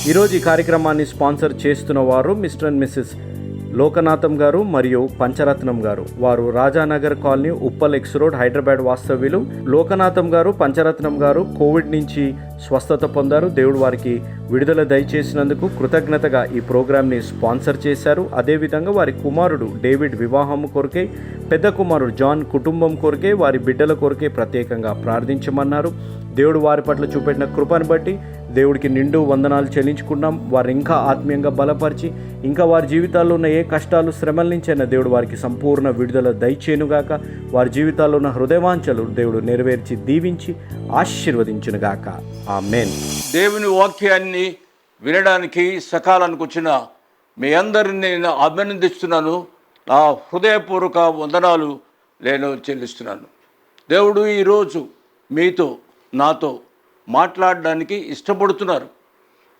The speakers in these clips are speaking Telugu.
ఈరోజు ఈ కార్యక్రమాన్ని స్పాన్సర్ చేస్తున్న వారు మిస్టర్ అండ్ మిస్సెస్ లోకనాథం గారు మరియు పంచరత్నం గారు. వారు Rajanagar colony, Uppal X road, Hyderabad వాస్తవ్యులు. లోకనాథం గారు, పంచరత్నం గారు కోవిడ్ నుంచి స్వస్థత పొందారు. దేవుడు వారికి విడుదల దయచేసినందుకు కృతజ్ఞతగా ఈ ప్రోగ్రాంని స్పాన్సర్ చేశారు. అదేవిధంగా వారి కుమారుడు డేవిడ్ వివాహం కొరకే, పెద్ద కుమారుడు జాన్ కుటుంబం కొరకే, వారి బిడ్డల కొరకే ప్రత్యేకంగా ప్రార్థించమన్నారు. దేవుడు వారి పట్ల చూపెట్టిన కృపను బట్టి దేవుడికి నిండు వందనాలు చెల్లించుకున్నాం. వారు ఇంకా ఆత్మీయంగా బలపరిచి ఇంకా వారి జీవితాల్లో ఉన్న ఏ కష్టాలు, శ్రమల నుంచైనా దేవుడు వారికి సంపూర్ణ విడుదల దయచేయునుగాక. వారి జీవితాల్లో ఉన్న హృదయవాంఛలు దేవుడు నెరవేర్చి దీవించి ఆశీర్వదించునుగాక. ఆమేన్. దేవుని వాక్యాన్ని వినడానికి సకాలానికి వచ్చిన మీ అందరిని నేను అభినందిస్తున్నాను. నా హృదయపూర్వక వందనాలు నేను చెల్లిస్తున్నాను. దేవుడు ఈరోజు మీతో నాతో మాట్లాడడానికి ఇష్టపడుతున్నారు.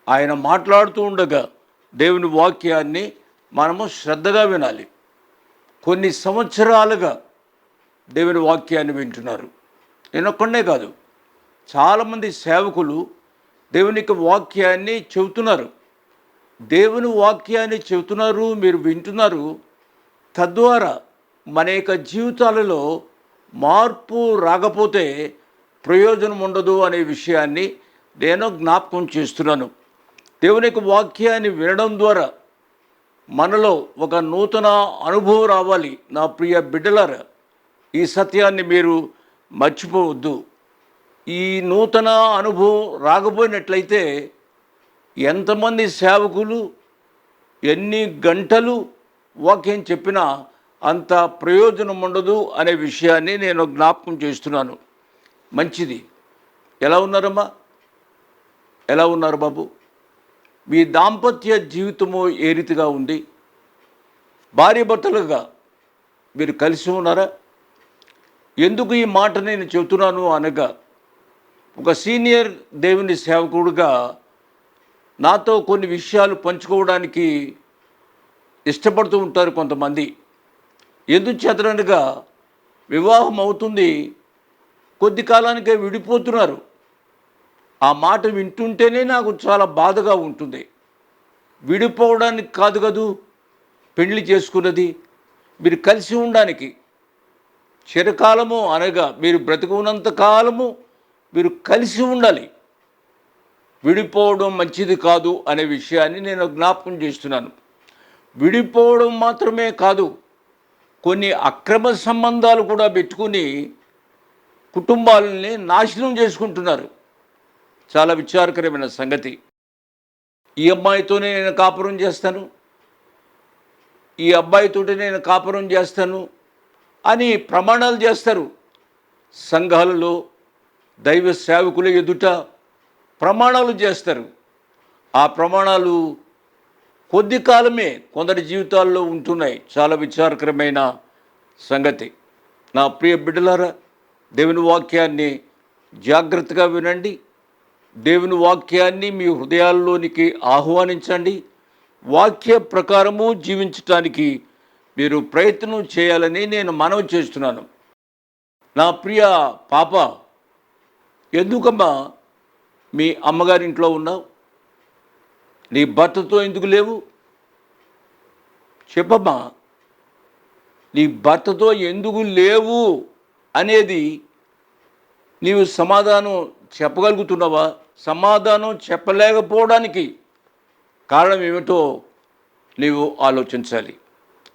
ఆయన మాట్లాడుతూ ఉండగా దేవుని వాక్యాన్ని మనము శ్రద్ధగా వినాలి. కొన్ని సంవత్సరాలుగా దేవుని వాక్యాన్ని వింటున్నారు. నేను ఒక్కడే కాదు, చాలామంది సేవకులు దేవునికి వాక్యాన్ని చెబుతున్నారు. దేవుని వాక్యాన్ని చెబుతున్నారు, మీరు వింటున్నారు. తద్వారా మన యొక్క జీవితాలలో మార్పు రాకపోతే ప్రయోజనం ఉండదు అనే విషయాన్ని నేను జ్ఞాపకం చేస్తున్నాను. దేవుని యొక్క వాక్యాన్ని వినడం ద్వారా మనలో ఒక నూతన అనుభవం రావాలి. నా ప్రియ బిడ్డలారా, ఈ సత్యాన్ని మీరు మర్చిపోవద్దు. ఈ నూతన అనుభవం రాకపోయినట్లయితే ఎంతమంది సేవకులు ఎన్ని గంటలు వాక్యం చెప్పినా అంత ప్రయోజనం ఉండదు అనే విషయాన్ని నేను జ్ఞాపకం చేస్తున్నాను. మంచిది. ఎలా ఉన్నారమ్మా? ఎలా ఉన్నారు బాబు? మీ దాంపత్య జీవితము ఏ రీతిగా ఉంది? భార్యాభర్తలుగా మీరు కలిసి ఉన్నారా? ఎందుకు ఈ మాట నేను చెబుతున్నాను అనగా, ఒక సీనియర్ దేవుని సేవకుడుగా నాతో కొన్ని విషయాలు పంచుకోవడానికి ఇష్టపడుతూ ఉంటారు కొంతమంది. ఎందుచేతనగా వివాహం అవుతుంది, కొద్ది కాలానికే విడిపోతున్నారు. ఆ మాట వింటుంటేనే నాకు చాలా బాధగా ఉంటుంది. విడిపోవడానికి కాదు కదూ పెళ్లి చేసుకున్నది, మీరు కలిసి ఉండడానికి. చిరకాలము అనగా మీరు బ్రతికున్నంత కాలము మీరు కలిసి ఉండాలి. విడిపోవడం మంచిది కాదు అనే విషయాన్ని నేను జ్ఞాపకం చేస్తున్నాను. విడిపోవడం మాత్రమే కాదు, కొన్ని అక్రమ సంబంధాలు కూడా పెట్టుకుని కుటుంబాలని నాశనం చేసుకుంటున్నారు. చాలా విచారకరమైన సంగతి. ఈ అమ్మాయితోనే నేను కాపురం చేస్తాను, ఈ అబ్బాయితోనే నేను కాపురం చేస్తాను అని ప్రమాణాలు చేస్తారు. సంఘాలలో దైవ సేవకుల ఎదుట ప్రమాణాలు చేస్తారు. ఆ ప్రమాణాలు కొద్ది కాలమే కొందరి జీవితాల్లో ఉంటున్నాయి. చాలా విచారకరమైన సంగతి. నా ప్రియ బిడ్డలారా, దేవుని వాక్యాన్ని జాగ్రత్తగా వినండి. దేవుని వాక్యాన్ని మీ హృదయాల్లోనికి ఆహ్వానించండి. వాక్య ప్రకారము జీవించటానికి మీరు ప్రయత్నం చేయాలని నేను మనవి చేస్తున్నాను. నా ప్రియ పాప, ఎందుకమ్మా మీ అమ్మగారింట్లో ఉన్నావు? నీ భర్తతో ఎందుకు లేవు? చెప్పమ్మా, నీ భర్తతో ఎందుకు లేవు అనేది నీవు సమాధానం చెప్పగలుగుతున్నావా? సమాధానం చెప్పలేకపోవడానికి కారణం ఏమిటో నీవు ఆలోచించాలి.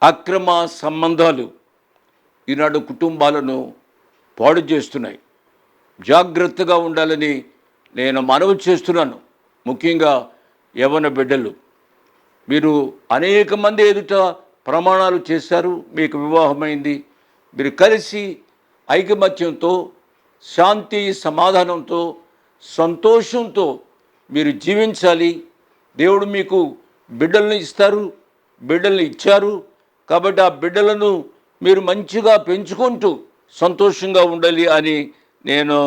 అక్రమ సంబంధాలు ఈనాడు కుటుంబాలను పాడు చేస్తున్నాయి. జాగ్రత్తగా ఉండాలని నేను మనవి చేస్తున్నాను. ముఖ్యంగా యవ్వన బిడ్డలు, మీరు అనేక మంది ఎదుట ప్రమాణాలు చేశారు, మీకు వివాహమైంది. మీరు కలిసి ఐకమత్యంతో, శాంతి సమాధానంతో, సంతోషంతో మీరు జీవించాలి. దేవుడు మీకు బిడ్డలను ఇస్తారు, బిడ్డలను ఇచ్చారు. కాబట్టి ఆ బిడ్డలను మీరు మంచిగా పెంచుకుంటూ సంతోషంగా ఉండాలి అని నేను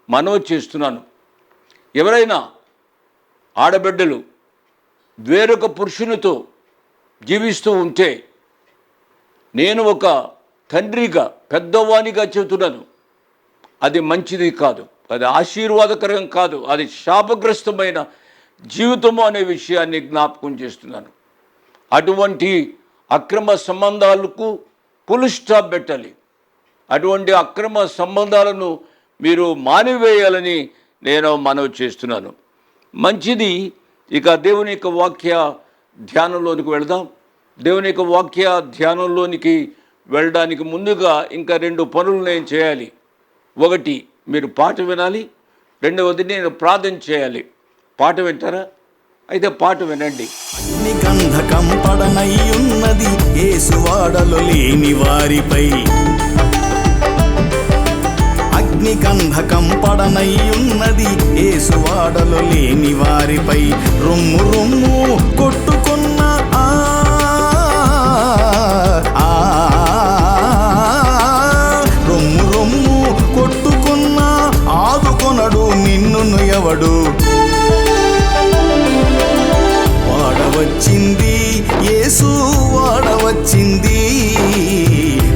మనవి చేస్తున్నాను. ఎవరైనా ఆడబిడ్డలు వేరొక పురుషునితో జీవిస్తూ ఉంటే నేను ఒక తండ్రిగా, పెద్దవానిగా చెబుతున్నాను, అది మంచిది కాదు, అది ఆశీర్వాదకరం కాదు, అది శాపగ్రస్తమైన జీవితము అనే విషయాన్ని జ్ఞాపకం చేస్తున్నాను. అటువంటి అక్రమ సంబంధాలకు ఫుల్ స్టాప్ పెట్టాలి. అటువంటి అక్రమ సంబంధాలను మీరు మానివేయాలని నేను మనవి చేస్తున్నాను. మంచిది. ఇక దేవుని యొక్క వాక్య ధ్యానంలోనికి వెళదాం. దేవుని యొక్క వాక్య ధ్యానంలోనికి వెళ్ళడానికి ముందుగా ఇంకా 2 పనులు నేను చేయాలి. ఒకటి, మీరు పాట వినాలి. రెండవది, నేను ప్రార్థన చేయాలి. పాట వింటారా? అయితే పాట వినండి. అగ్నిగంధకం పడనయ్యున్నది యేసువాడలో లేని వారిపై, అగ్నిగంధకం పడనయ్యున్నది యేసువాడలో లేని వారిపై. రొమ్ము రొమ్ము కొట్టుకున్న రొమ్ము రొమ్ము కొట్టుకున్న ఆదుకొనడు నిన్నును ఎవడు. వాడవచ్చింది యేసు వాడవచ్చింది,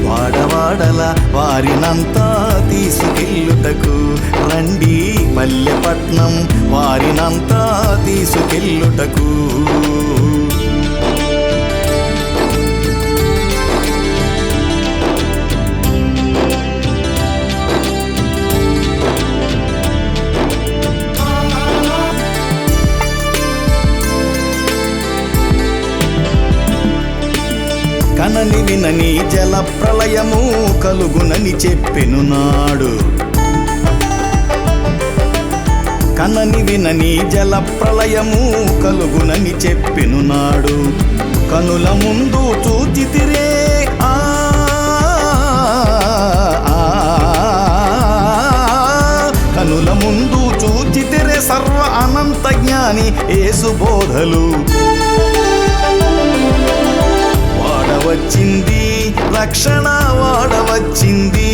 వాడవాడల వారినంతా తీసుకెళ్ళుటకు రండి పల్లెపట్నం వారినంతా తీసుకెళ్ళుటకు. కనని వినని జల ప్రళయము కలుగునని చెప్పెను నాడు, కనని వినని జల ప్రళయము కలుగునని చెప్పెను నాడు. కనుల ముందు చూచితిరే కనుల ముందు చూచితిరే సర్వ అనంత జ్ఞాని యేసు బోధలు. వాడవచ్చింది రక్షణ వాడవచ్చింది,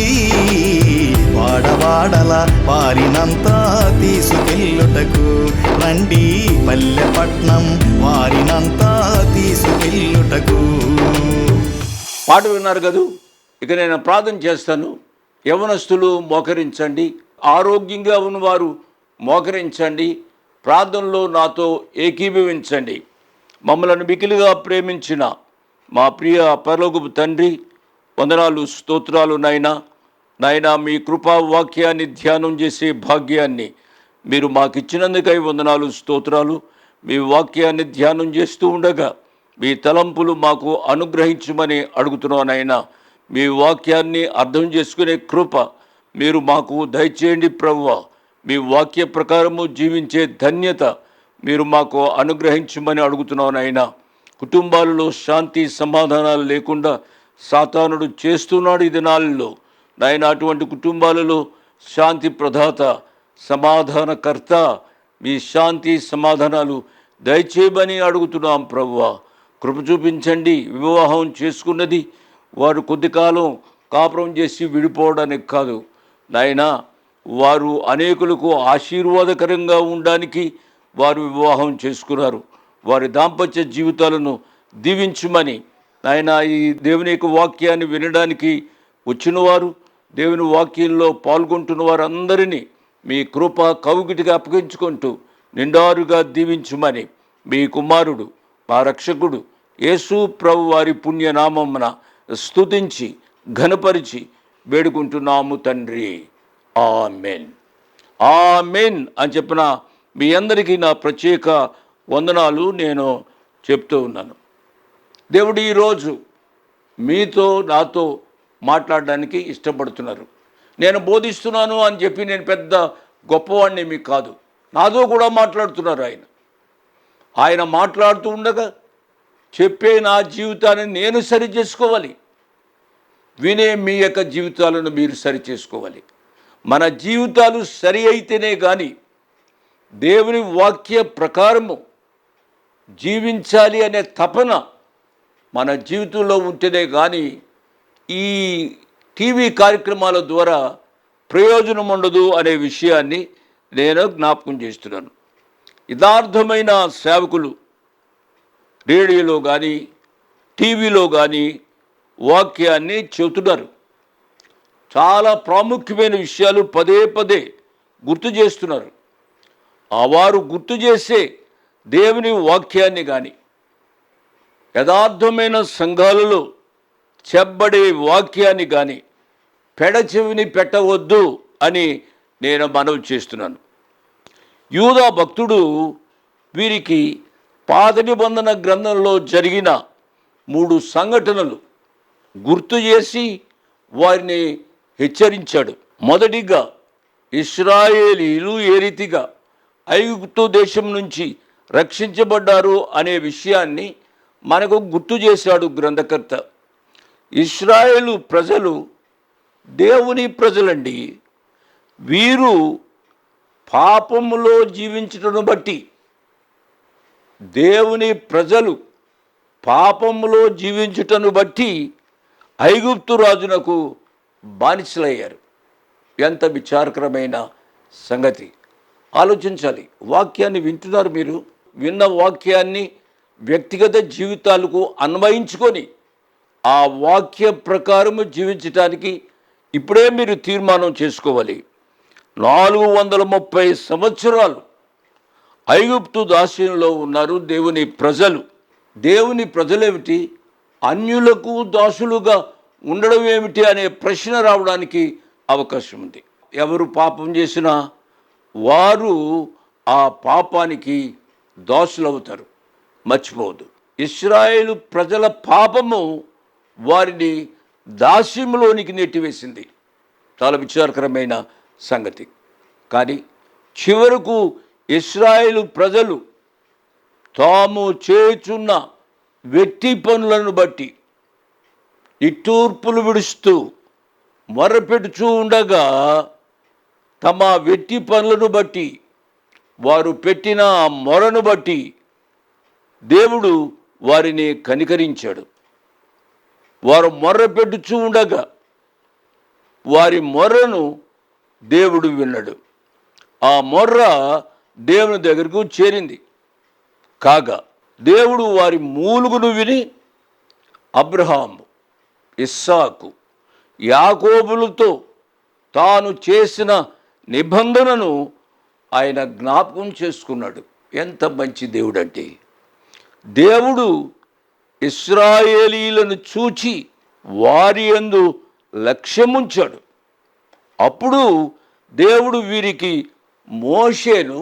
వాడవాడల వారినంతా తీసుకెళ్ళుటకు రండి పల్లెపట్నం వారినంతా తీసుకెళ్ళుటకు. పాట విన్నారు కదూ. ఇక నేను ప్రార్థన చేస్తాను. యవనస్తులు మోకరించండి. ఆరోగ్యంగా ఉన్నవారు మోకరించండి. ప్రార్థనలో నాతో ఏకీభవించండి. మమ్మలను మికిలిగా ప్రేమించిన మా ప్రియ పరలోకపు తండ్రి, వందనాలు, స్తోత్రాలు నాయనా. మీ కృపా వాక్యాన్ని ధ్యానం చేసే భాగ్యాన్ని మీరు మాకిచ్చినందుకై వందనాలు, స్తోత్రాలు. మీ వాక్యాన్ని ధ్యానం చేస్తూ ఉండగా మీ తలంపులు మాకు అనుగ్రహించమని అడుగుతున్నానైనా. మీ వాక్యాన్ని అర్థం చేసుకునే కృప మీరు మాకు దయచేయండి ప్రభువా. మీ వాక్య ప్రకారము జీవించే ధన్యత మీరు మాకు అనుగ్రహించమని అడుగుతున్నానైనా. కుటుంబాలలో శాంతి సమాధానాలు లేకుండా సాతానుడు చేస్తున్నాడు ఈ దినాలలో నాయన. అటువంటి కుటుంబాలలో శాంతి ప్రదాత, సమాధానకర్త, మీ శాంతి సమాధానాలు దయచేయమని అడుగుతున్నాం ప్రభువా. కృప చూపించండి. వివాహం చేసుకున్నది వారు కొద్ది కాలం కాపురం చేసి విడిపోవడానికి కాదు నాయనా, వారు అనేకులకు ఆశీర్వాదకరంగా ఉండడానికి వారు వివాహం చేసుకున్నారు. వారి దాంపత్య జీవితాలను దీవించుమని నాయన. ఈ దేవుని యొక్క వాక్యాన్ని వినడానికి వచ్చినవారు, దేవుని వాక్యంలో పాల్గొంటున్న వారందరినీ మీ కృప కౌగిటిగా అప్పగించుకుంటూ నిండారుగా దీవించుమని మీ కుమారుడు మా రక్షకుడు యేసు ప్రభు వారి పుణ్యనామమున స్తుతించి ఘనపరిచి వేడుకుంటున్నాము తండ్రి. ఆమెన్, ఆమెన్ అని చెప్పిన మీ అందరికీ నా ప్రత్యేక వందనాలు నేను చెప్తూ ఉన్నాను. దేవుడు ఈరోజు మీతో నాతో మాట్లాడడానికి ఇష్టపడుతున్నారు. నేను బోధిస్తున్నాను అని చెప్పి నేను పెద్ద గొప్పవాడిని మీకు కాదు, నాతో కూడా మాట్లాడుతున్నారు ఆయన మాట్లాడుతూ ఉండగా చెప్పే నా జీవితాన్ని నేను సరి చేసుకోవాలి, వినే మీ యొక్క జీవితాలను మీరు సరి చేసుకోవాలి. మన జీవితాలు సరి అయితేనే కానీ దేవుని వాక్య ప్రకారము జీవించాలి అనే తపన మన జీవితంలో ఉంటేనే కానీ ఈ టీవీ కార్యక్రమాల ద్వారా ప్రయోజనం ఉండదు అనే విషయాన్ని నేను జ్ఞాపకం చేస్తున్నాను. యథార్థమైన సేవకులు రేడియోలో కానీ టీవీలో కానీ వాక్యాన్ని చెబుతున్నారు. చాలా ప్రాముఖ్యమైన విషయాలు పదే పదే గుర్తు చేస్తున్నారు. ఆ వారు గుర్తు చేసే దేవుని వాక్యాన్ని కానీ యథార్థమైన సంఘాలలో చెప్పబడే వాక్యాన్ని కానీ పెడచెవిని పెట్టవద్దు అని నేను మనవి చేస్తున్నాను. యూదా భక్తుడు వీరికి పాత నిబంధన గ్రంథంలో జరిగిన 3 సంఘటనలు గుర్తు చేసి వారిని హెచ్చరించాడు. మొదటిగా ఇశ్రాయేలీలు ఏ రీతిగా ఐగుప్తు దేశం నుంచి రక్షించబడ్డారు అనే విషయాన్ని మనకు గుర్తు చేశాడు గ్రంథకర్త. ఇశ్రాయేలు ప్రజలు దేవుని ప్రజలండి. వీరు పాపములో జీవించటను బట్టి, దేవుని ప్రజలు పాపములో జీవించుటను బట్టి ఐగుప్తు రాజునకు బానిసలయ్యారు. ఎంత విచారకరమైన సంగతి ఆలోచించాలి. వాక్యాన్ని వింటున్నారు మీరు. విన్న వాక్యాన్ని వ్యక్తిగత జీవితాలకు అన్వయించుకొని ఆ వాక్య ప్రకారము జీవించటానికి ఇప్పుడే మీరు తీర్మానం చేసుకోవాలి. 430 సంవత్సరాలు ఐగుప్తు దాస్యంలో ఉన్నారు దేవుని ప్రజలు. దేవుని ప్రజలేమిటి, అన్యులకు దాసులుగా ఉండడం ఏమిటి అనే ప్రశ్న రావడానికి అవకాశం ఉంది. ఎవరు పాపం చేసినా వారు ఆ పాపానికి దాసులవుతారు, మర్చిపోవద్దు. ఇశ్రాయేలు ప్రజల పాపము వారిని దాస్యంలోనికి నెట్టివేసింది. చాలా విచారకరమైన సంగతి. కానీ చివరకు ఇశ్రాయేలు ప్రజలు తాము చేయుచున్న వెట్టి పనులను బట్టి నిట్టూర్పులు విడుస్తూ మొరపెడుచూ ఉండగా, తమ వెట్టి పనులను బట్టి, వారు పెట్టిన మొరను బట్టి దేవుడు వారిని కనికరించాడు. వారు మొర్రపెట్టుచూ ఉండగా వారి మొర్రను దేవుడు విన్నాడు. ఆ మొర్ర దేవుని దగ్గరకు చేరింది. కాగా దేవుడు వారి మూలుగును విని అబ్రహాము, ఇస్సాకు, యాకోబులతో తాను చేసిన నిబంధనను ఆయన జ్ఞాపకం చేసుకున్నాడు. ఎంత మంచి దేవుడు అంటే, దేవుడు ఇశ్రాయేలీలను చూచి వారి యందు లక్ష్యముంచాడు. అప్పుడు దేవుడు వీరికి మోషేను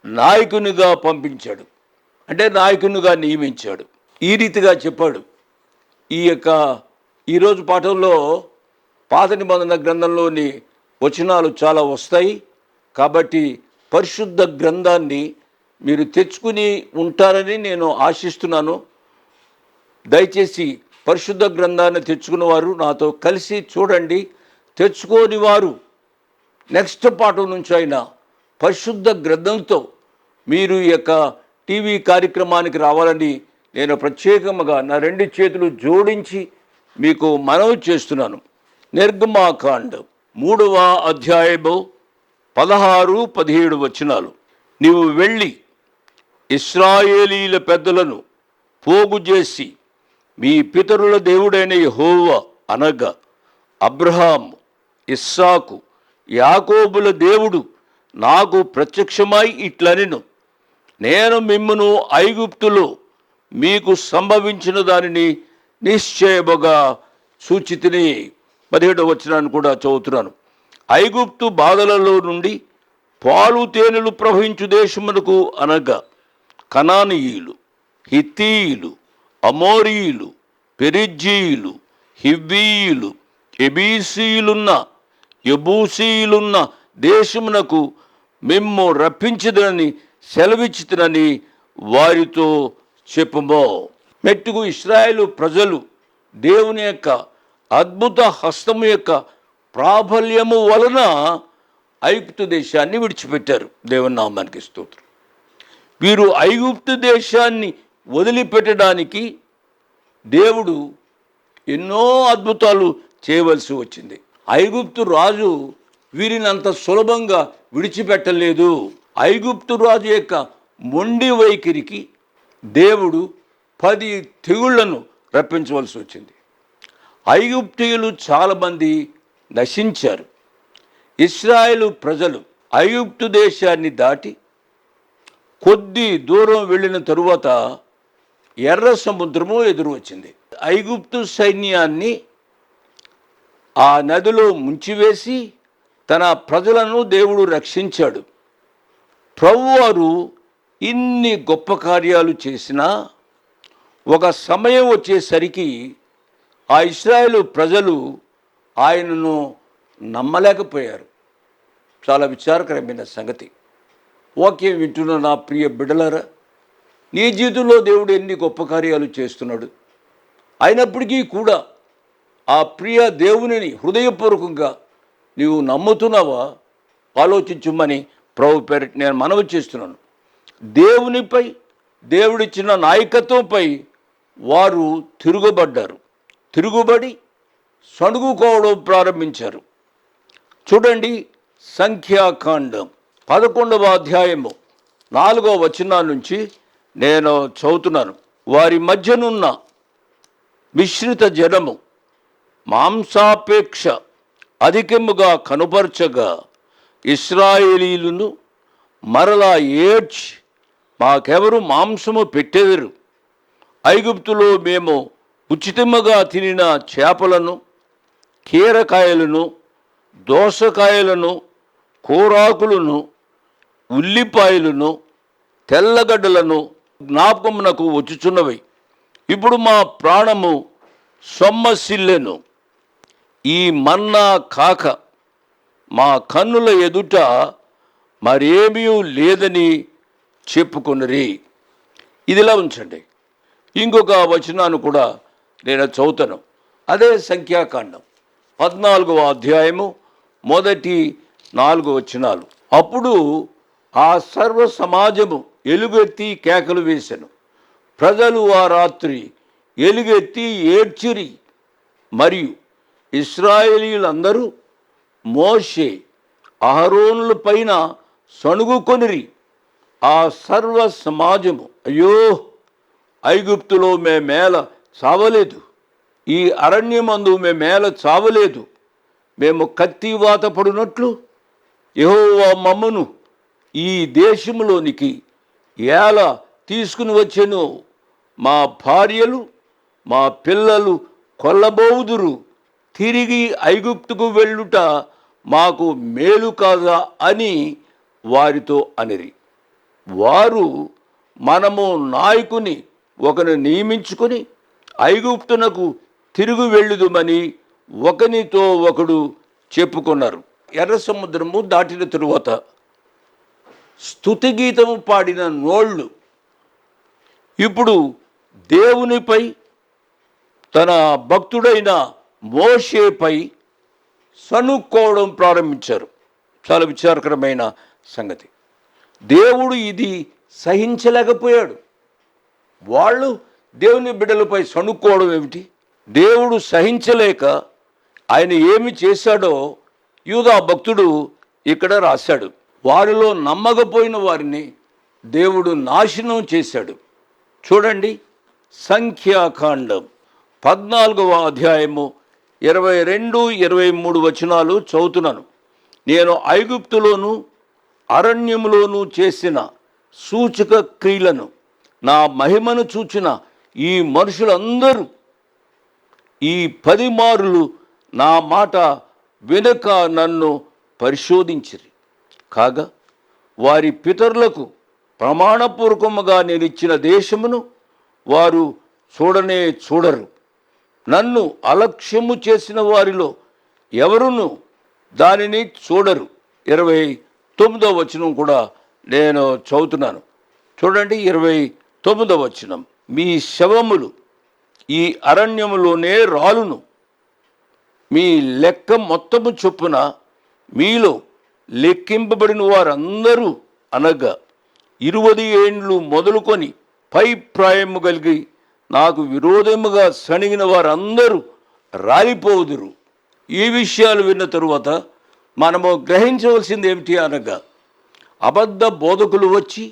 నాయకునిగా పంపించాడు, అంటే నాయకునిగా నియమించాడు. ఈ రీతిగా చెప్పాడు. ఈరోజు పాఠంలో పాత నిబంధన గ్రంథంలోని వచనాలు చాలా వస్తాయి. కాబట్టి పరిశుద్ధ గ్రంథాన్ని మీరు తెచ్చుకుని ఉంటారని నేను ఆశిస్తున్నాను. దయచేసి పరిశుద్ధ గ్రంథాన్ని తెచ్చుకున్న వారు నాతో కలిసి చూడండి. తెచ్చుకోని వారు నెక్స్ట్ పాఠం నుంచి అయినా పరిశుద్ధ గ్రంథంతో మీరు ఈ యొక్క టీవీ కార్యక్రమానికి రావాలని నేను ప్రత్యేకంగా నా 2 చేతులు జోడించి మీకు మనవి చేస్తున్నాను. నిర్గమాకాండం 3వ అధ్యాయము 16-17 వచనాలు. నీవు వెళ్ళి ఇశ్రాయేలీల పెద్దలను పోగు చేసి, మీ పితరుల దేవుడైన యెహోవా అనగా అబ్రహాము, ఇస్సాకు, యాకోబుల దేవుడు నాకు ప్రత్యక్షమై ఇట్లనెను, నేను మిమ్మును ఐగుప్తులో మీకు సంభవించిన దానిని నిశ్చయముగా సూచితిని. 17వ వచనాన్ని కూడా చదువుతున్నాను. ఐగుప్తు బాధలలో నుండి పాలు తేనెలు ప్రవహించు దేశమునకు అనగా కనానీయులు, హిత్తీయులు, అమోరీయులు, పెరిజ్జీయులు, హివ్వీయులు, ఎబీసీయులున్న, యబూసీయులున్న దేశమునకు మిమ్ము రప్పించదనని సెలవిచ్చితనని వారితో చెప్పుమో. మెట్టుకు ఇశ్రాయేలు ప్రజలు దేవుని యొక్క అద్భుత హస్తము యొక్క ప్రాబల్యము వలన ఐగుప్తు దేశాన్ని విడిచిపెట్టారు. దేవుని నామానికి స్తోత్రం. వీరు ఐగుప్తు దేశాన్ని వదిలిపెట్టడానికి దేవుడు ఎన్నో అద్భుతాలు చేయవలసి వచ్చింది. ఐగుప్తు రాజు వీరిని అంత సులభంగా విడిచిపెట్టలేదు. ఐగుప్తు రాజు యొక్క మొండి వైఖరికి దేవుడు 10 తెగుళ్లను రప్పించవలసి వచ్చింది. ఐగుప్తీయులు చాలామంది నశించారు. ఇశ్రాయేలు ప్రజలు ఐగుప్తు దేశాన్ని దాటి కొద్ది దూరం వెళ్ళిన తరువాత ఎర్ర సముద్రము ఎదురు వచ్చింది. ఐగుప్తు సైన్యాన్ని ఆ నదిలో ముంచివేసి తన ప్రజలను దేవుడు రక్షించాడు. ప్రభువారు ఇన్ని గొప్ప కార్యాలు చేసినా ఒక సమయం వచ్చేసరికి ఆ ఇశ్రాయేలు ప్రజలు ఆయనను నమ్మలేకపోయారు. చాలా విచారకరమైన సంగతి. వాక్యం వింటున్న నా ప్రియ బిడ్డలారా, నీ జీవితంలో దేవుడు ఎన్ని గొప్ప కార్యాలు చేస్తున్నాడు. అయినప్పటికీ కూడా ఆ ప్రియ దేవునిని హృదయపూర్వకంగా నీవు నమ్ముతున్నావా? ఆలోచించుమని ప్రభు పేరిట నేను మనవి చేస్తున్నాను. దేవునిపై, దేవుడిచ్చిన నాయకత్వంపై వారు తిరుగుబడి సణుగుకోవడం ప్రారంభించారు. చూడండి, సంఖ్యాకాండం 11వ అధ్యాయము 4వ వచనం నుంచి నేను చదువుతున్నాను. వారి మధ్యనున్న మిశ్రిత జనము మాంసాపేక్ష అధికముగా కనుపరచగా ఇశ్రాయేలీయులను మరలా ఏడ్చి, మాకెవరు మాంసము పెట్టెదరు? ఐగుప్తులో మేము ఉచితముగా తినిన చేపలను, కీరకాయలను, దోసకాయలను, కూరాకులను, ఉల్లిపాయలను, తెల్లగడ్డలను జ్ఞాపకమునకు వచ్చుచున్నవి. ఇప్పుడు మా ప్రాణము సొమ్మసిల్లెను. ఈ మన్నా కాక మా కన్నుల ఎదుట మరేమీ లేదని చెప్పుకొనిరి. ఇదిలా ఉంచండి. ఇంకొక వచనాన్ని కూడా నేను చదువుతాను. అదే సంఖ్యాకాండం 14వ అధ్యాయము మొదటి 4 వచనాలు. అప్పుడు ఆ సర్వ సమాజము ఎలుగెత్తి కేకలు వేసెను. ప్రజలు ఆ రాత్రి ఎలుగెత్తి ఏడ్చిరి. మరియు ఇశ్రాయేలీయులందరూ మోషే అహరోనుల పైన సణుగుకొనిరి. ఆ సర్వ సమాజము, అయ్యో, ఐగుప్తులో మేమేల చావలేదు, ఈ అరణ్యమందు మేమేల చావలేదు, మేము కత్తి వాత పడినట్లు యెహోవా మమ్మను ఈ దేశంలోనికి ఏల తీసుకుని వచ్చెను. మా భార్యలు, మా పిల్లలు కొల్లబోవుదురు. తిరిగి ఐగుప్తుకు వెళ్ళుట మాకు మేలు కాదా అని వారితో అనిరి. వారు, మనము నాయకుని ఒకను నియమించుకొని ఐగుప్తునకు తిరుగు వెళ్ళుదుమని ఒకనితో ఒకడు చెప్పుకున్నారు. ఎర్ర సముద్రము దాటిన తరువాత స్తుతిగీతము పాడిన నోళ్ళు ఇప్పుడు దేవునిపై, తన భక్తుడైన మోషేపై సణుక్కోవడం ప్రారంభించారు. చాలా విచారకరమైన సంగతి. దేవుడు ఇది సహించలేకపోయాడు. వాళ్ళు దేవుని బిడ్డలపై సణుక్కోవడం ఏమిటి? దేవుడు సహించలేక ఆయన ఏమి చేశాడో యూదా భక్తుడు ఇక్కడ రాశాడు. వారిలో నమ్మకపోయిన వారిని దేవుడు నాశనం చేశాడు. చూడండి, సంఖ్యాకాండం 14వ అధ్యాయము 22, 23 వచనాలు చదువుతున్నాను. నేను ఐగుప్తులోను అరణ్యములోను చేసిన సూచక క్రియలను, నా మహిమను చూచిన ఈ మనుషులందరూ ఈ 10 మారులు నా మాట వెనుక నన్ను పరిశోధించిరి. కాగా వారి పితరులకు ప్రమాణపూర్వకముగా నేను ఇచ్చిన దేశమును వారు చూడనే చూడరు. నన్ను అలక్ష్యము చేసిన వారిలో ఎవరును దానిని చూడరు. 29వ వచనం కూడా నేను చదువుతున్నాను. చూడండి, 29వ వచనం. మీ శవములు ఈ అరణ్యములోనే రాలును. మీ లెక్క మొత్తము చొప్పున మీలో లెక్కింపబడిన వారందరూ, అనగా 20 ఏండ్లు మొదలుకొని పై ప్రాయము కలిగి నాకు విరోధముగా సణిగిన వారందరూ రాలిపోదురు. ఈ విషయాలు విన్న తరువాత మనము గ్రహించవలసింది ఏమిటి అనగా, అబద్ధ బోధకులు వచ్చి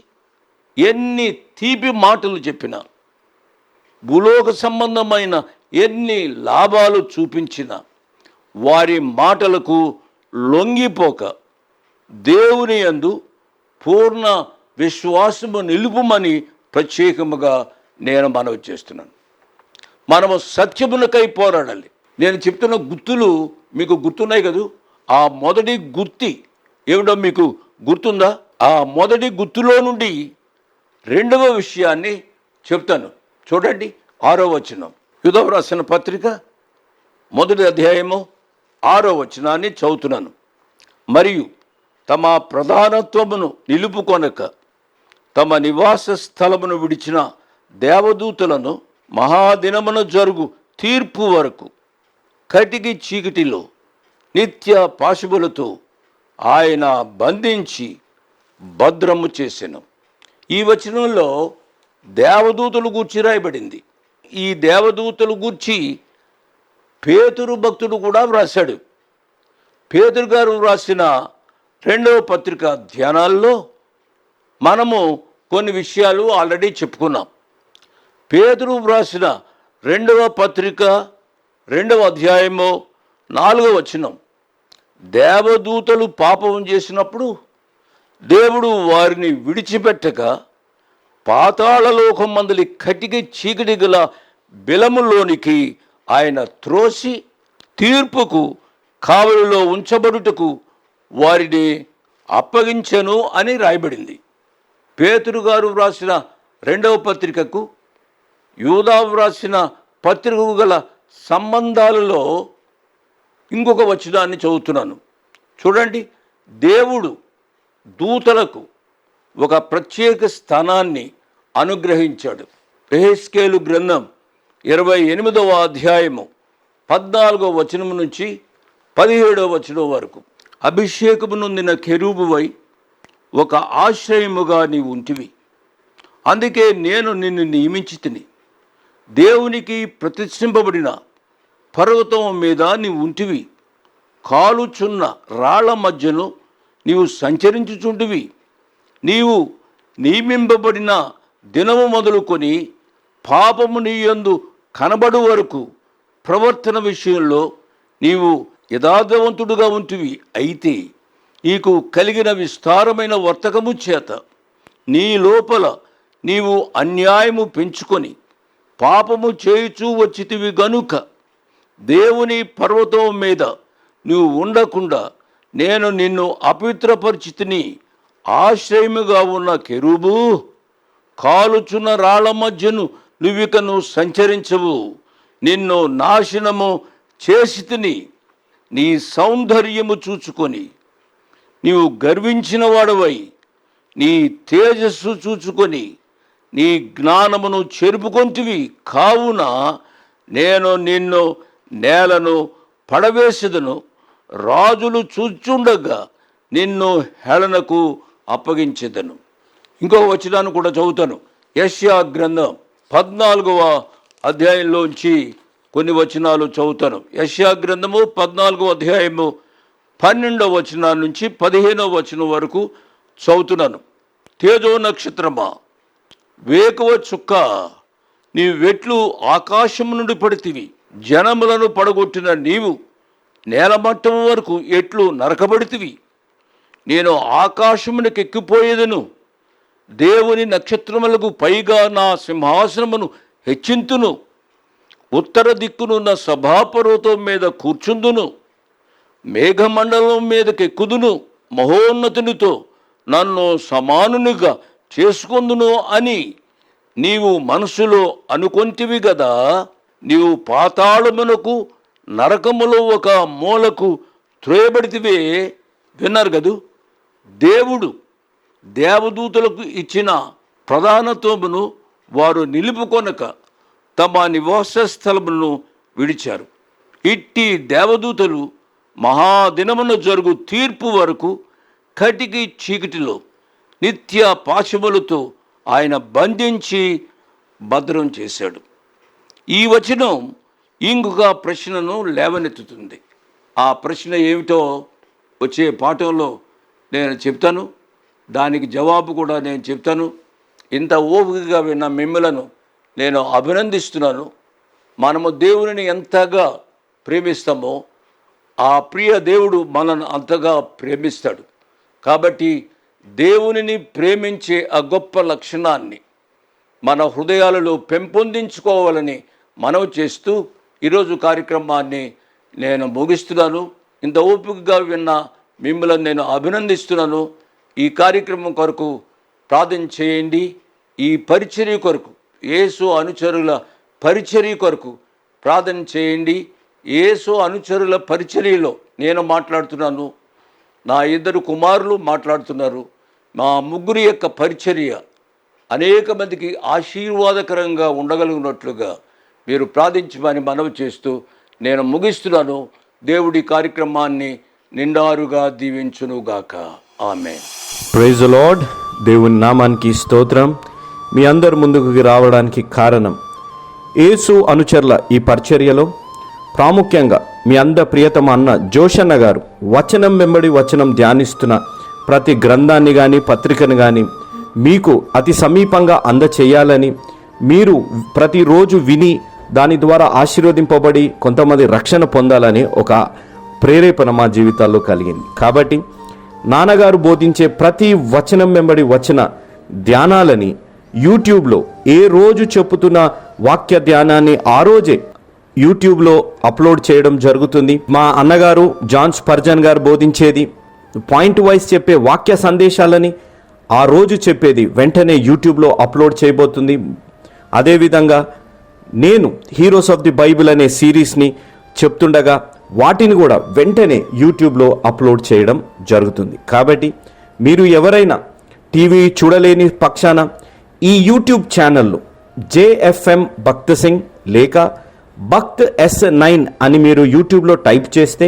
ఎన్ని తీపి మాటలు చెప్పినా, భూలోక సంబంధమైన ఎన్ని లాభాలు చూపించినా, వారి మాటలకు లొంగిపోక దేవుని యందు పూర్ణ విశ్వాసము నిలుపుమని ప్రత్యేకముగా నేను మనవి చేస్తున్నాను. మనము సత్యమునకై పోరాడాలి. నేను చెప్తున్న గుర్తులు మీకు గుర్తున్నాయి కదూ. ఆ మొదటి గుర్తి ఏమిటో మీకు గుర్తుందా? ఆ మొదటి గుర్తులో నుండి రెండవ విషయాన్ని చెప్తాను. చూడండి, 6వ వచనం. యూదా రాసిన పత్రిక 1వ అధ్యాయము 6వ వచనాన్ని చదువుతున్నాను. మరియు తమ ప్రధానత్వమును నిలుపుకొనక తమ నివాస స్థలమును విడిచిన దేవదూతలను మహాదినమున జరుగు తీర్పు వరకు కటికి చీకటిలో నిత్య పాశుబులతో ఆయన బంధించి భద్రము చేసెను. ఈ వచనంలో దేవదూతలు గూర్చి రాయబడింది. ఈ దేవదూతలు గూర్చి పేతురు భక్తుడు కూడా వ్రాశాడు. పేతురు గారు వ్రాసిన 2వ పత్రిక ధ్యానాల్లో మనము కొన్ని విషయాలు ఆల్రెడీ చెప్పుకున్నాం. పేతురు వ్రాసిన 2వ పత్రిక 2వ అధ్యాయము 4వ వచనం, దేవదూతలు పాపం చేసినప్పుడు దేవుడు వారిని విడిచిపెట్టక పాతాళలోకం మందలి కటికి చీకటి గల బిలములోనికి ఆయన త్రోసి తీర్పుకు కావలిలో ఉంచబడుటకు వారిని అప్పగించెను అని రాయబడింది. పేతురు గారు వ్రాసిన 2వ పత్రికకు యూదా వ్రాసిన పత్రికకు గల సంబంధాలలో ఇంకొక వచనాన్ని చదువుతున్నాను. చూడండి, దేవుడు దూతలకు ఒక ప్రత్యేక స్థానాన్ని అనుగ్రహించాడు. యెహెజ్కేలు గ్రంథం 28వ అధ్యాయము 14వ వచనం నుంచి 17వ వచనం వరకు, అభిషేకము నొందిన కెరూబువై ఒక ఆశ్రయముగా నీవు ఉంటివి, అందుకే నేను నిన్ను నియమించి తిని. దేవునికి ప్రతిష్ఠింపబడిన పర్వతం మీద నీవు ఉంటివి, కాలుచున్న రాళ్ల మధ్యను నీవు సంచరించుచుంటివి. నీవు నియమింపబడిన దినము మొదలుకొని పాపము నీ యందు కనబడు వరకు ప్రవర్తన విషయంలో నీవు యథార్థవంతుడుగా ఉంటివి. అయితే నీకు కలిగిన విస్తారమైన వర్తకము చేత నీ లోపల నీవు అన్యాయము పెంచుకొని పాపము చేయుచూ వచ్చితివి గనుక దేవుని పర్వతం మీద నువ్వు ఉండకుండా నేను నిన్ను అపవిత్రపరిచితిని. ఆశ్రయముగా ఉన్న కెరూబు, కాలుచున్న రాళ్ల మధ్యను నువ్వికను సంచరించవు. నిన్ను నాశనము చేసి తిని నీ సౌందర్యము చూచుకొని నీవు గర్వించిన వాడవై నీ తేజస్సు చూచుకొని నీ జ్ఞానమును చెరుపుకొంటివి. కావున నేను నిన్ను నేలను పడవేసెదను, రాజులు చూచుండగా నిన్ను హేళనకు అప్పగించెదను. ఇంకో వచనాన్ని కూడా చదువుతాను. యెషయా గ్రంథం 14వ అధ్యాయంలోంచి కొన్ని వచనాలు చదువుతాను. యెషయా గ్రంథము 14వ అధ్యాయము 12వ వచనం నుంచి 15వ వచనం వరకు చదువుతున్నాను. తేజో నక్షత్రమా, వేకువ చుక్క, నీ వెట్లు ఆకాశం నుండి పడితివి. జనములను పడగొట్టిన నీవు నేలమట్టం వరకు ఎట్లు నరకబడితివి. నేను ఆకాశమునికి ఎక్కిపోయేదను, దేవుని నక్షత్రములకు పైగా నా సింహాసనమును హెచ్చింతును. ఉత్తర దిక్కునున్న సభాపర్వతం మీద కూర్చుందును, మేఘమండలం మీదకి ఎక్కుదును, మహోన్నతునితో నన్ను సమానునిగా చేసుకొందును అని నీవు మనసులో అనుకొంటివి గదా. నీవు పాతాళమునకు నరకములో ఒక మూలకు త్రోయబడితివే. విన్నారు కదూ, దేవుడు దేవదూతలకు ఇచ్చిన ప్రధానత్వమును వారు నిలుపుకొనక తమ నివాస స్థలములను విడిచారు. ఇట్టి దేవదూతలు మహాదినమున జరుగు తీర్పు వరకు కటికి చీకటిలో నిత్య పాశములతో ఆయన బంధించి భద్రం చేశాడు. ఈ వచనం ఇంకొక ప్రశ్నను లేవనెత్తుతుంది. ఆ ప్రశ్న ఏమిటో వచ్చే పాఠంలో నేను చెప్తాను, దానికి జవాబు కూడా నేను చెప్తాను. ఇంత ఓపికగా విన్న మిమ్మలను నేను అభినందిస్తున్నాను. మనము దేవునిని ఎంతగా ప్రేమిస్తామో ఆ ప్రియ దేవుడు మనను అంతగా ప్రేమిస్తాడు. కాబట్టి దేవునిని ప్రేమించే ఆ గొప్ప లక్షణాన్ని మన హృదయాలలో పెంపొందించుకోవాలని మనవి చేస్తూ ఈరోజు కార్యక్రమాన్ని నేను ముగిస్తున్నాను. ఇంత ఓపికగా విన్న మిమ్మల్ని నేను అభినందిస్తున్నాను. ఈ కార్యక్రమం కొరకు ప్రార్థన చేయండి. ఈ పరిచర్య కొరకు, యేసు అనుచరుల పరిచర్య కొరకు ప్రార్థన చేయండి. యేసు అనుచరుల పరిచర్యలో నేను మాట్లాడుతున్నాను, నా 2 కుమారులు మాట్లాడుతున్నారు. మా ముగ్గురి యొక్క పరిచర్య అనేక మందికి ఆశీర్వాదకరంగా ఉండగలిగినట్లుగా మీరు ప్రార్థించమని మనవి చేస్తూ నేను ముగిస్తున్నాను. దేవుడి కార్యక్రమాన్ని నిండారుగా దీవించునుగాక. ఆమేన్. Praise the Lord. దేవుని నామానికి స్తోత్రం. మీ అందరి ముందుకు రావడానికి కారణం, యేసు అనుచరుల ఈ పరిచర్యలో ప్రాముఖ్యంగా మీ అందరి ప్రియతమ అన్న జోషన్న గారు వచనం వెంబడి వచనం ధ్యానిస్తున్న ప్రతి గ్రంథాన్ని కానీ పత్రికను కానీ మీకు అతి సమీపంగా అందచేయాలని, మీరు ప్రతిరోజు విని దాని ద్వారా ఆశీర్వదింపబడి కొంతమంది రక్షణ పొందాలని ఒక ప్రేరేపణ మా జీవితాల్లో కలిగింది. కాబట్టి నాన్నగారు బోధించే ప్రతి వచనం వెంబడి వచన ధ్యానాలని యూట్యూబ్లో ఏ రోజు చెప్పుతున్న వాక్య ధ్యానాన్ని ఆ రోజే యూట్యూబ్లో అప్లోడ్ చేయడం జరుగుతుంది. మా అన్నగారు జాన్ స్పర్జన్ గారు బోధించేది పాయింట్ వైజ్ చెప్పే వాక్య సందేశాలని ఆ రోజు చెప్పేది వెంటనే యూట్యూబ్లో అప్లోడ్ చేయబోతుంది. అదేవిధంగా నేను హీరోస్ ఆఫ్ ది బైబిల్ అనే సిరీస్ని చెప్తుండగా వాటిని కూడా వెంటనే యూట్యూబ్లో అప్లోడ్ చేయడం జరుగుతుంది. కాబట్టి మీరు ఎవరైనా టీవీ చూడలేని పక్షాన ఈ యూట్యూబ్ ఛానల్లో JFM భక్త్ సింగ్ లేక భక్త్ S9 అని మీరు యూట్యూబ్లో టైప్ చేస్తే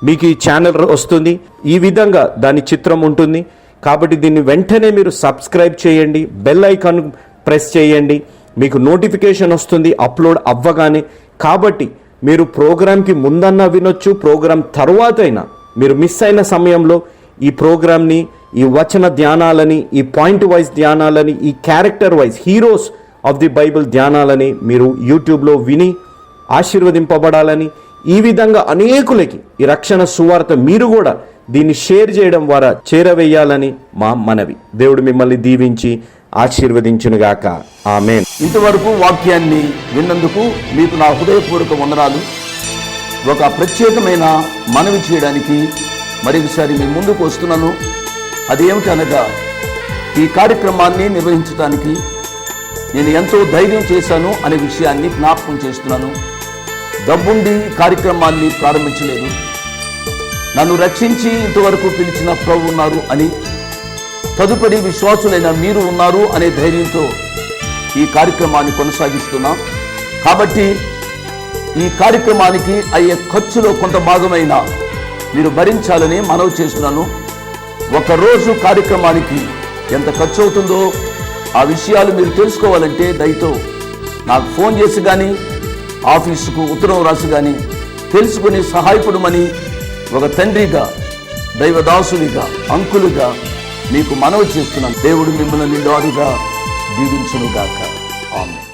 మీకు ఈ ఛానల్ వస్తుంది. ఈ విధంగా దాని చిత్రం ఉంటుంది. కాబట్టి దీన్ని వెంటనే మీరు సబ్స్క్రైబ్ చేయండి, బెల్ ఐకాన్ ప్రెస్ చేయండి, మీకు నోటిఫికేషన్ వస్తుంది అప్లోడ్ అవ్వగానే. కాబట్టి మీరు ప్రోగ్రామ్కి ముందన్నా వినొచ్చు, ప్రోగ్రాం తర్వాత అయినా మీరు మిస్ అయిన సమయంలో ఈ ప్రోగ్రామ్ని, ఈ వచన ధ్యానాలని, ఈ పాయింట్ వైజ్ ధ్యానాలని, ఈ character wise heroes of the Bible ధ్యానాలని మీరు యూట్యూబ్లో విని ఆశీర్వదింపబడాలని, ఈ విధంగా అనేకులకి ఈ రక్షణ సువార్త మీరు కూడా దీన్ని షేర్ చేయడం ద్వారా చేరవేయాలని మా మనవి. దేవుడు మిమ్మల్ని దీవించి ఆశీర్వదించునుగాక. ఆమేన్. ఇంతవరకు వాక్యాన్ని విన్నందుకు మీకు నా హృదయపూర్వక వందనాలు. ఒక ప్రత్యేకమైన మనవి చేయడానికి మరొకసారి మీ ముందుకు వస్తున్నాను. అదేమిటనగా, ఈ కార్యక్రమాన్ని నిర్వహించడానికి నేను ఎంతో ధైర్యం చేశాను అనే విషయాన్ని జ్ఞాపకం చేస్తున్నాను. డబ్బుండి కార్యక్రమాన్ని ప్రారంభించలేదు. నన్ను రక్షించి ఇంతవరకు పిలిచిన ప్రభు ఉన్నారు అని, తదుపరి విశ్వాసులైన మీరు ఉన్నారు అనే ధైర్యంతో ఈ కార్యక్రమాన్ని కొనసాగిస్తున్నాం. కాబట్టి ఈ కార్యక్రమానికి అయ్యే ఖర్చులో కొంత భాగమైన మీరు భరించాలని మనవి చేస్తున్నాను. ఒకరోజు కార్యక్రమానికి ఎంత ఖర్చు అవుతుందో ఆ విషయాలు మీరు తెలుసుకోవాలంటే దయతో నాకు ఫోన్ చేసి కానీ, ఆఫీసుకు ఉత్తరం రాసి కానీ తెలుసుకుని సహాయపడమని ఒక తండ్రిగా, దైవదాసునిగా, అంకులుగా మీకు మనవి చేస్తున్నాను. దేవుడు మిమ్మల్ని నిండారుగా దీవించునుగాక. ఆమేన్.